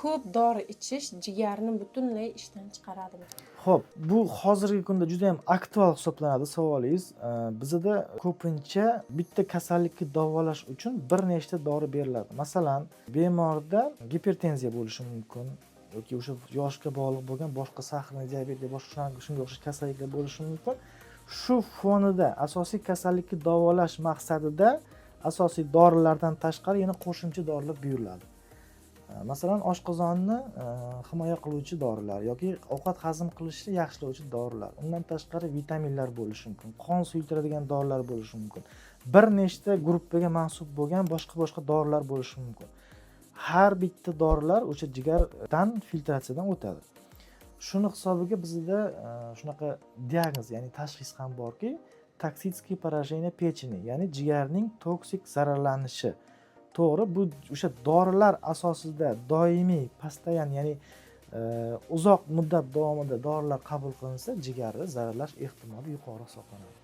ko'p dori ichish jigarni butunlay ishdan chiqaradimi? Xo'p, bu hozirgi kunda juda ham aktual hisoblanadi savolingiz. Bizda ko'pincha bitta kasallikni davolash uchun bir nechta dori beriladi. Masalan, bemorda gipertenziya bo'lishi mumkin yoki o'sha yoshga bog'liq bo'lgan boshqa sahrli diabet yoki boshqa shunga o'xshash kasalliklar bo'lishi mumkin. Shu fonida asosiy kasallikni davolash maqsadida asosiy dorilardan tashqari yana qo'shimcha dorilar buyuriladi. Masalan, oshqozonni himoya qiluvchi dorilar yoki ovqat hazm qilishni yaxshilovchi dorilar. Undan tashqari vitaminlar bo'lishi mumkin, qon suyultiradigan dorilar bo'lishi mumkin. Bir nechta gruppaga mansub bo'lgan boshqa dorilar bo'lishi mumkin. Har bitta dorilar o'sha jigardan filtratsiyadan o'tadi. Shuni hisobiga bizda shunaqa diagnoz, ya'ni tashxis ham borki, toksitskiy поражение pecheni, ya'ni jigarning toksik zararlanishi. To'g'ri, bu o'sha dorilar asosida doimiy, постоянно, ya'ni uzoq muddat davomida dorilar qabul qilinsa, jigarni zararlash ehtimoli yuqori hisoblanadi.